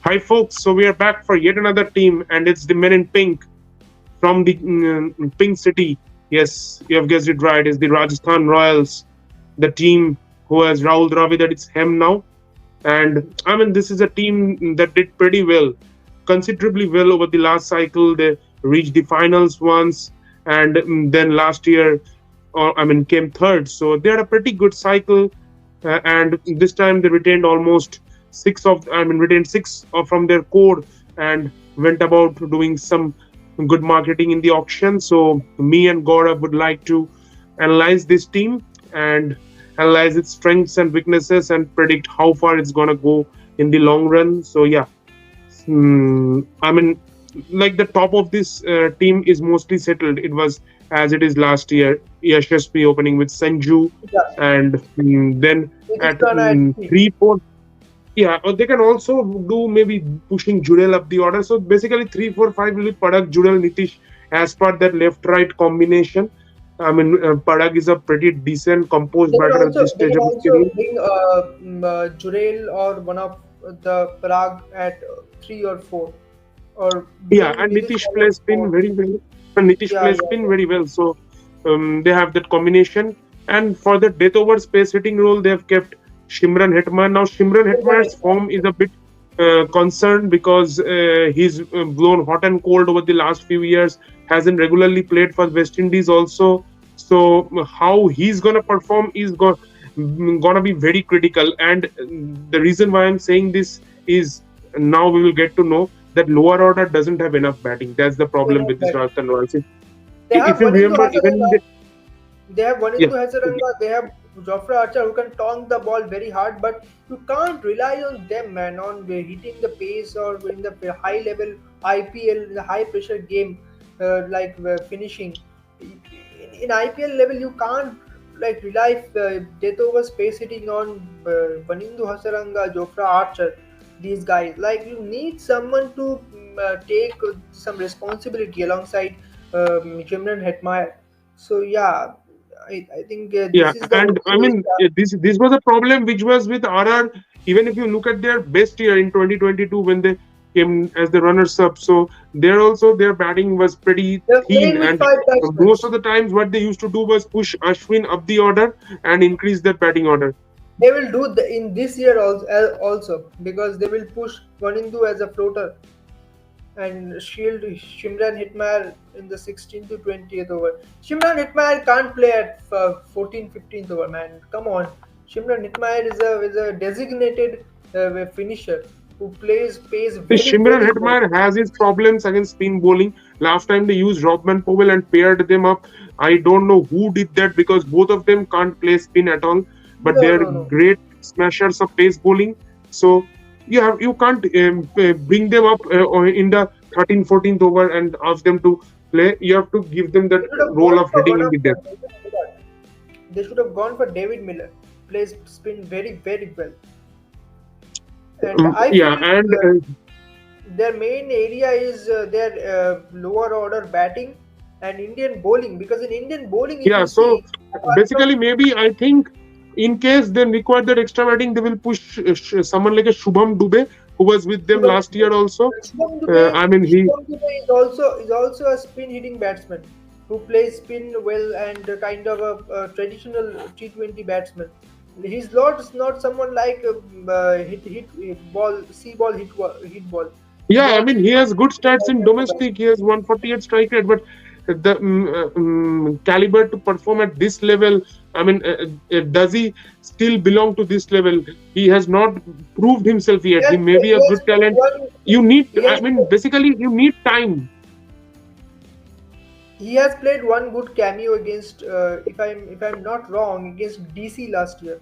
Hi, folks. So we are back for yet another team, and it's the men in pink from the pink city. Yes, you have guessed it right. It's the Rajasthan Royals, the team who has Rahul Dravid at its helm now. And I mean, this is a team that did pretty well, considerably well over the last cycle. They reached the finals once, and then last year, came third. So they had a pretty good cycle, and this time they retained almost retained from their core and went about doing some good marketing in the auction. So me and Gaurav would like to analyze this team and analyze its strengths and weaknesses and predict how far it's gonna go in the long run. So yeah, I mean, like the top of this team is mostly settled. It was as it is last year. Yashasvi opening with Sanju, Yeah, and then it is at gonna at three. 3-4. Yeah, or they can also do maybe pushing Jurel up the order. So basically, 3-4-5 will be Padak, Jurel, Nitish as per that left-right combination. Padak is a pretty decent composed batter at this They stage can of his also career. bring Jurel or one of the Prague at 3 or 4, or Yeah, bring and Nitish Nitish at plays spin 4. very well. And Nitish Yeah, plays yeah, spin yeah. very well. So they have that combination. And for the death over space hitting role, they have kept Shimran Hetman. Now, Shimran Hetman's form is a bit concerned because he's blown hot and cold over the last few years, hasn't regularly played for West Indies also. So, how he's going to perform is going to be very critical. And the reason why I'm saying this is now we will get to know that lower order doesn't have enough batting. That's the problem with this But Rajasthan Royals. they If have you one into remember, even in Hasaranga. the They have one yeah, into Hasaranga. They have Jofra Archer who can tong the ball very hard, but you can't rely on them, man, on hitting the pace or in the high level IPL, the high pressure game, finishing. In IPL level, you can't like rely death over space hitting on Vanindu Hasaranga, Jofra Archer. These guys, like you need someone to take some responsibility alongside Jimran Hetmeyer. So yeah, I think yeah, this is the and only way. this was a problem which was with RR. Even if you look at their best year in 2022 when they came as the runners up, so there also their batting was pretty They're thin, playing with and five batsmen. most of the times what they used to do was push Ashwin up the order and increase their batting order. They will do in this year also because they will push Vanindu as a floater and shield Shimran Hitmar in the 16th to 20th over. Shimran Hitmar can't play at 14th, 15th over, man. Come on. Shimran Hitmar is a designated finisher who pays very, Shimran very well. Hetmyer has his problems against spin bowling. Last time they used Robman Powell and paired them up. I don't know who did that because both of them can't play spin at all, but No, they're no, no. great smashers of pace bowling. So you can't bring them up in the 13th, 14th over and ask them to play. You have to give them that They should have role gone of for hitting one in of the depth. They should have gone for David Miller. Plays spin very, very well. And I Yeah, feel and their main area is their lower order batting and Indian bowling. Because in Indian bowling, if yeah, you so see, apart basically, from maybe I think in case they require that extra batting, they will push someone like a Shubham Dubey who was with them Shubham last Dubey, year also. Shubham Dubey, I mean, he Shubham Dubey is also a spin hitting batsman who plays spin well and kind of a traditional T20 batsman. He's not someone like hit ball, see ball, hit ball. His yeah, I lord mean, is he has good stats in not. domestic. He has 148 strike rate, but the caliber to perform at this level, does he still belong to this level? He has not proved himself yet. He may be He a has good played talent. one. You need, He has basically, you need time. he has played one good cameo against, if I'm not wrong, against DC last year.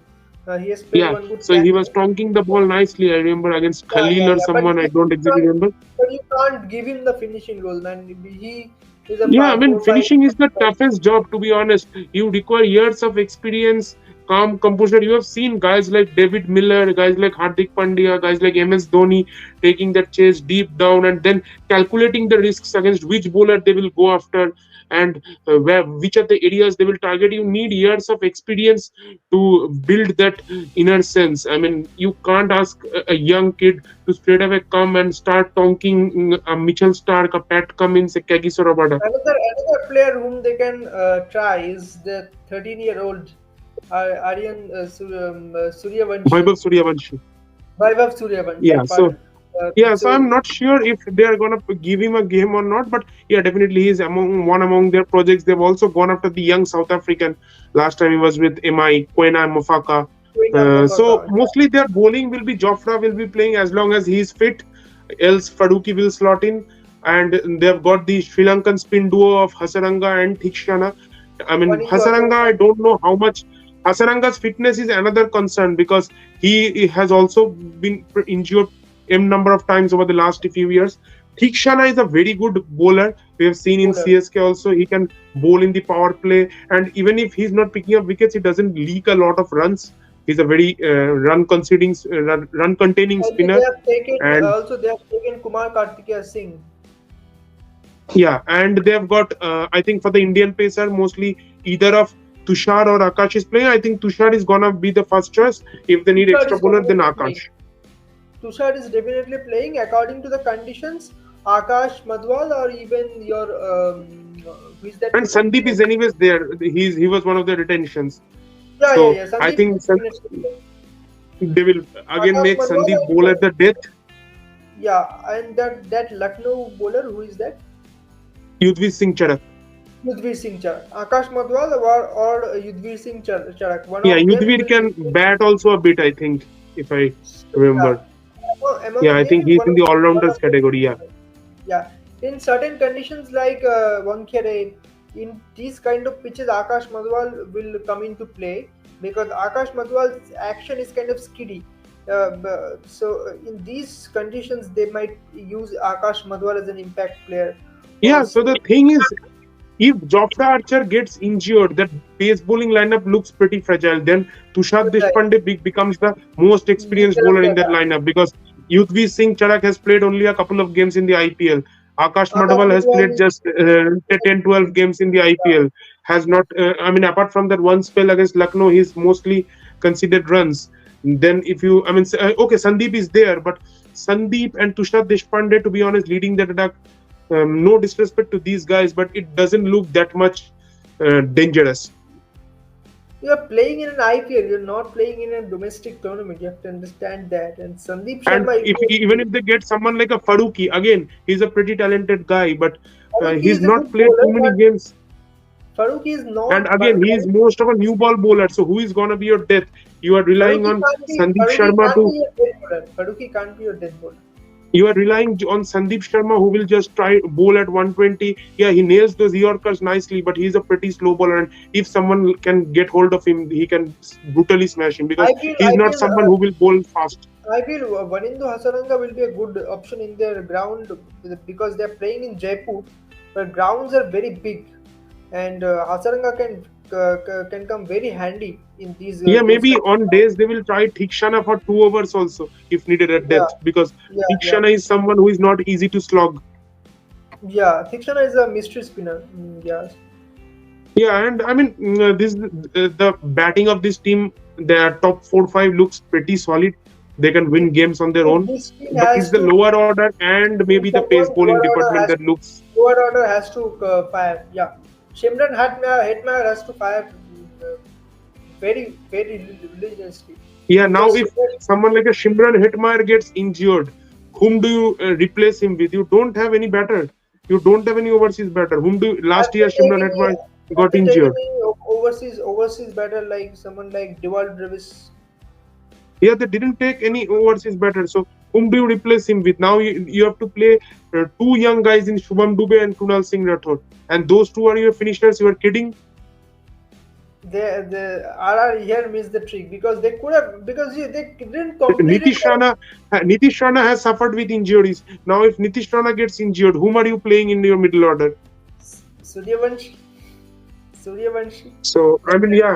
He has played Yeah, one good so he was cameo. tonking the ball nicely. I remember against Yeah, Khalil yeah, or yeah. someone. I don't You exactly can't, remember. but you can't give him the finishing role, man. He is a Yeah, I mean, 4-5. finishing is the toughest job, to be honest. You require years of experience, calm composure. You have seen guys like David Miller, guys like Hardik Pandya, guys like MS Dhoni taking that chase deep down and then calculating the risks against which bowler they will go after. and which are the areas they will target. You need years of experience to build that inner sense. I mean, you can't ask a young kid to straight away come and start talking a Mitchell Stark, a Pat Cummins, a Kagiso Rabada. Another player whom they can try is the 13-year-old Aryan Suryavanshi. Vaibhav Suryavanshi. Vaibhav Suryavanshi, Yeah, so pardon. yeah, so So I'm not sure if they are gonna give him a game or not, but yeah, definitely he's among their projects. They've also gone after the young South African. Last time he was with MI, Kwena Mofaka. Quinlan So Mafaka. mostly their bowling will be Jofra will be playing as long as he's fit. Else Faruqi will slot in, and they've got the Sri Lankan spin duo of Hasaranga and Thikshana. I mean, Wanindu Hasaranga, I Hasaranga. don't know how much. Hasaranga's fitness is another concern because he has also been injured m number of times over the last few years. Thikshana is a very good bowler. We have seen in Bowler. CSK also he can bowl in the power play, and even if he's not picking up wickets, he doesn't leak a lot of runs. He's a very run containing spinner, and They have taken Kumar Kartikeya Singh. yeah, and they've got I think for the Indian pacer mostly either of Tushar or Akash is playing. I think Tushar is gonna be the first choice. If they need Tushar extra is bowler, then definitely playing. Akash. Tushar is definitely playing according to the conditions. Akash Madhwal or even your who is that? And Sandeep is anyways there. He was one of the retentions. So Yeah. I Sandeep think is definitely playing. they will again Akash make Madhwal Sandeep bowl at and the death. and that Lucknow bowler, who is that? Yudhvir Singh Charak. Yudhvir Singh Charak. Akash Madhwal or Yudhvir Singh Charak. One Yeah, of them Yudhvir will be can bat also a bit. I think if I yeah. remember. Yeah, Among I think them, he's in the all rounders category. Yeah. yeah. In certain conditions like Wankhede, in these kind of pitches, Akash Madhwal will come into play because Akash Madhwal's action is kind of skiddy. So in these conditions, they might use Akash Madhwal as an impact player. Yeah. So So the thing is, if Jofra Archer gets injured, that pace bowling lineup looks pretty fragile. Then Tushar right, Deshpande becomes the most experienced middle of bowler in the that lineup because Yudhvir Singh Charak has played only a couple of games in the IPL. Akash Akash Madhwal has Madhwal played is just 10, 12 games in the IPL. Has not, I mean, apart from that one spell against Lucknow, he's mostly considered runs. Then if you, I mean, okay, Sandeep is there, but Sandeep and Tushar Deshpande, to be honest, leading that attack, no disrespect to these guys, but it doesn't look that much dangerous. you are playing in an IPL. You're not playing in a domestic tournament. You have to understand that. And Sandeep And Sharma, if even if they get someone like a Faruqi, again, he's a pretty talented guy, but Faruqi he's is a not good played bowler, too many but games. Faruqi is And not. again, he is most of a new ball bowler. So who is gonna be your death? You are relying on Sandeep Sharma to. Be a dead bowler. Faruqi can't be your dead bowler. You are relying on Sandeep Sharma, who will just try bowl at 120. Yeah, he nails those Yorkers nicely, but he's a pretty slow bowler. And if someone can get hold of him, he can brutally smash him because he's I not feel, someone who will bowl fast. Vanindu Hasaranga will be a good option in their ground because they're playing in Jaipur, where grounds are very big, and Hasaranga can come very handy in these Yeah, those maybe kind of on grounds. days they will try Thikshana for 2 overs also if needed at Yeah, depth because yeah. Thikshana is someone who is not easy to slog. Yeah, Thikshana is a mystery spinner. Yeah. Yeah, and I mean this the batting of this team, their top 4 5 looks pretty solid. They can win games on their own, This team but it's has the to lower order and maybe the pace someone bowling department that looks. lower order has to fire. Yeah, Shimran Hetmeyer has to fire very religiously Yeah, now because if Shimran, someone like a Shimran Hetmeyer gets injured, whom do you replace him with? You don't have any batter. You don't have any overseas batter. Whom do last have year they Shimran taken any Hetmeyer have got they taken injured? any overseas batter like someone like Dewald Davis? Yeah, they didn't take any overseas batter. So whom do you replace him with? Now you have to play two young guys in Shubham Dubey and Kunal Singh Rathod, and those two are your finishers. You are kidding? The RR here missed the trick because they could have because they didn't completely. Nitish Rana has suffered with injuries. Now, if Nitish Rana gets injured, whom are you playing in your middle order? Suryavanshi. Suryavanshi. So I mean, yeah,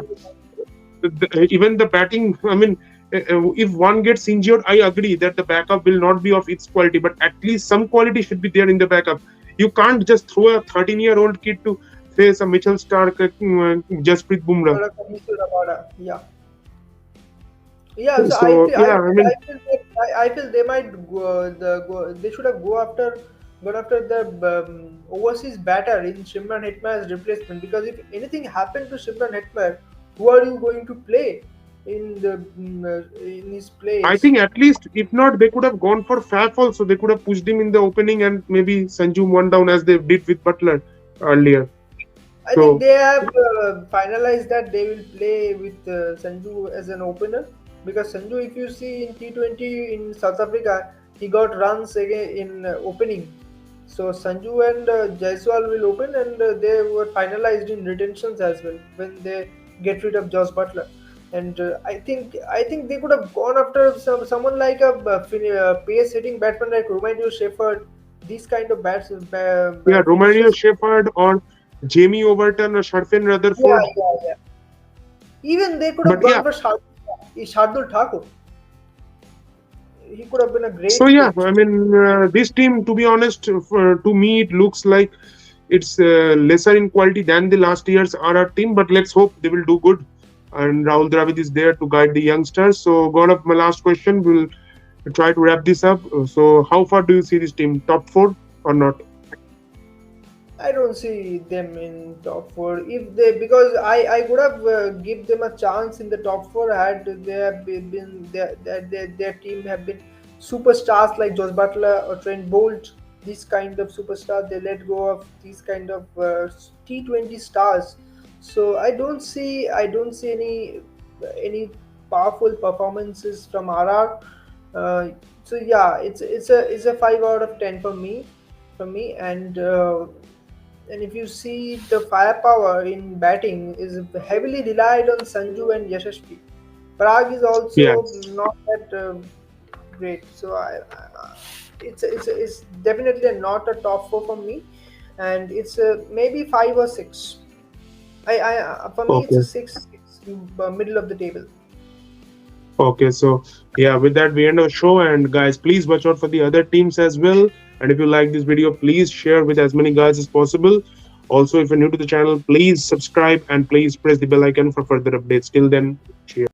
even the batting. I mean, if one gets injured, I agree that the backup will not be of its quality, but at least some quality should be there in the backup. You can't just throw a 13-year-old kid to face a Mitchell Stark, Jasprit Bumrah. or a Kamisu Rabada. Yeah. Yeah, so So yeah, I mean, I feel they might they should have gone after the overseas batter in Shimran Hetmer's replacement, because if anything happened to Shimran Hetmer, who are you going to play in his I place? think at least if not, they could have gone for Faf also. They could have pushed him in the opening and maybe Sanju one down as they did with Butler earlier. I think So they have finalized that they will play with Sanju as an opener, because Sanju, if you see in T20 in South Africa, he got runs again in opening. So Sanju and Jaiswal will open, and they were finalized in retentions as well when they get rid of Josh Butler. And I think they could have gone after someone like a pace hitting batsman like Romeo Shepherd. These kind of yeah, Romario finishers. Shepherd or Jamie Overton or Sharfin Yeah, Rutherford. yeah, yeah. Even they could have But yeah, gone for Shardul Thakur. He could have been a so great yeah, fit. I mean, this team, to be honest, to me, it looks like it's lesser in quality than the last year's RR team. But let's hope they will do good. And Rahul Dravid is there to guide the youngsters. So, Gaurav, my last question. We'll try to wrap this up. So, how far do you see this team? Top four or not? I don't see them in top four. If they, because I would have give them a chance in the top four had they have been their team have been superstars like Josh Butler or Trent Bolt. These kind of superstars, they let go of these kind of T20 stars. So I don't see any powerful performances from RR. Uh, so yeah, it's a 5 out of 10 for me, and if you see the firepower in batting is heavily relied on Sanju and Yashasvi. Prague is also Yes. not that great, so it's definitely not a top four for me, and it's maybe 5 or 6. For me it's a Okay. 6, middle of the table. Okay, so yeah, with that we end our show. And guys, please watch out for the other teams as well. And if you like this video, please share with as many guys as possible. Also, if you're new to the channel, please subscribe and please press the bell icon for further updates. Till then, cheers.